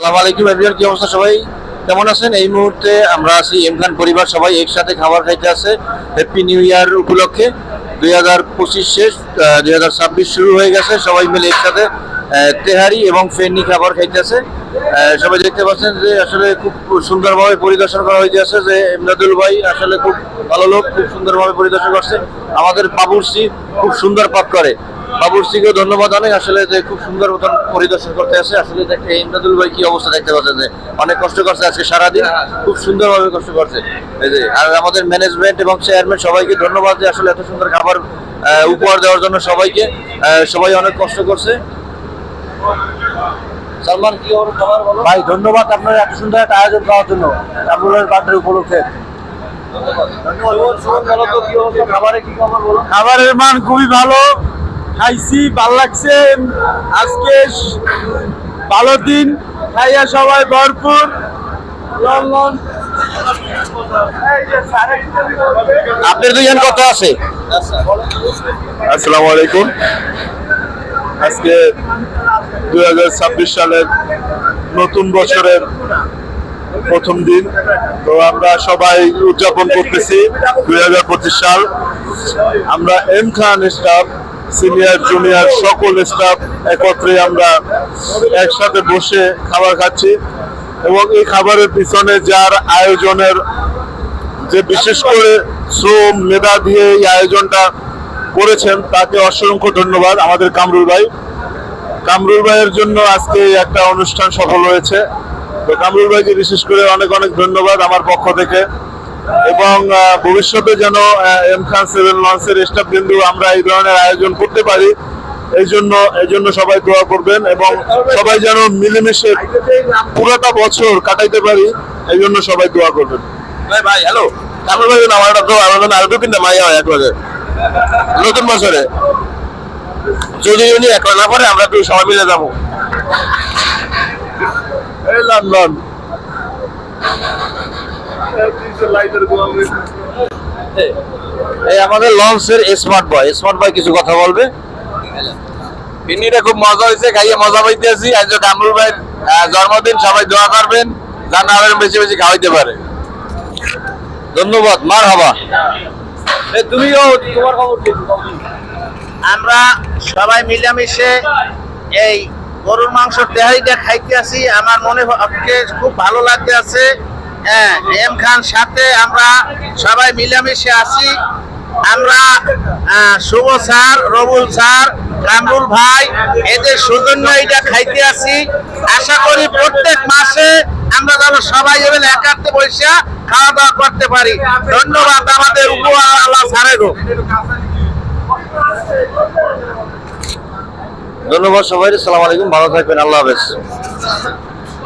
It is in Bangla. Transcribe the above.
আসসালামু আলাইকুম এভরিওয়ান, কি অবস্থা সবাই কেমন আছেন? এই মুহূর্তে আমরা আছি এম খান পরিবার সবাই একসাথে খাবার খাইতে আছে হ্যাপি নিউ ইয়ার উপলক্ষে। 2025 শেষ, 2026 শুরু হয়ে গেছে। সবাই মিলে একসাথে তেহারি এবং ফেন্নি খাবার খাইতেছে। সবাই দেখতে পাচ্ছেন যে আসলে খুব সুন্দরভাবে পরিদর্শন করা হয়েছে। যে এমদাদুল ভাই আসলে খুব ভালো লোক, খুব সুন্দরভাবে পরিদর্শন করছে। আমাদের বাবুর্চি খুব সুন্দর পাক করে, বাবুর্চিকেও ধন্যবাদ অনেক আসলে যে খুব সুন্দর মতন পরিদর্শন করতে আসে। আসলে দেখে ইমদাদুল ভাই কি অবস্থা দেখতে পাচ্ছেন যে অনেক কষ্ট করছে আজকে সারাদিন, খুব সুন্দরভাবে কষ্ট করছে। এই যে আর আমাদের ম্যানেজমেন্ট এবং চেয়ারম্যান সবাইকে ধন্যবাদ যে আসলে এত সুন্দর খাবার উপহার দেওয়ার জন্য সবাইকে। সবাই অনেক কষ্ট করছে। সালমান, কি খবর বলো ভাই? ধন্যবাদ আপনার এত সুন্দর একটা আয়োজন করার জন্য কামরুলের বার্থডে উপলক্ষে। খাবারের মান খুবই ভালো, খাইছি, ভাল লাগছে। আজকে ভালো দিন, খাইয়া সবাই ভরপুর। আপনার দুজন কত আছে? আসসালামু আলাইকুম। আজকে 2026 সালের নতুন বছরের প্রথম দিন, তো আমরা সবাই উদযাপন করতেছি 2025 সাল। আমরা এম খান স্টাফ, সিনিয়র জুনিয়র সকল স্টাফ একত্রে আমরা একসাথে বসে খাবার খাচ্ছি এবং এই খাবারের পিছনে যার আয়োজনের যে বিশেষ করে শ্রম মেধা দিয়ে এই আয়োজনটা করেছেন তাকে অসংখ্য ধন্যবাদ। আমাদের কামরুল ভাইয়ের জন্য আজকে একটা অনুষ্ঠান সফল হয়েছে। তো কামরুল ভাইকে বিশেষ করে অনেক অনেক ধন্যবাদ আমার পক্ষ থেকে। এবং ভবিষ্যতে যেন এম খান 7 লঞ্চের স্টাফ বিন্দু আমরা এই ধরনের আয়োজন করতে পারি, এই জন্য সবাই দোয়া করবেন এবং সবাই যেন মিলেমিশে পুরোটা বছর কাটাইতে পারি, এই জন্য সবাই দোয়া করবেন। ভাই হ্যালো, কামরুল ভাই আমার একটা দোয়া, আমার আরো 2-3টা মাইয়া হয় একবারে নতুন বছরে। যদি উনি একলা না পারে আমরা একটু সবাই মিলে যাবো। এই লন্ডন এই আমাদের লঞ্চের স্মার্ট বয় কিছু কথা বলবে। পিন্নিটা খুব মজা হয়েছে, খাইয়ে মজা পাইতেছি। আজ কামরুল ভাইয়ের জন্মদিন, সবাই দোয়া করবেন যেন আরো বেশি বেশি খাওয়াইতে পারে। ধন্যবাদ, মার হাবা। তুমিও তোমার খবর কি? আমরা সবাই মিলেমিশে এই গরুর মাংস তেহারিটা খাইতে আছি। আমার মনে খুব ভালো লাগতে আছে। হ্যাঁ, এম খান সাথে আমরা সবাই মিলেমিশে আছি। আমরা শুভ স্যার, রবুল স্যার, কামরুল ভাই এদের সৌজন্য এটা খাইতে আছি। আশা করি প্রত্যেক মাসে আমরা যেন সবাই এখানে একাত্রে বসে খাওয়া দাওয়া করতে পারি। ধন্যবাদ আমাদের উপহার আল্লাহ স্যারেরও। ধন্যবাদ সবাই। আসসালামু আলাইকুম, ভালো থাকবেন, আল্লাহ হাফেজ।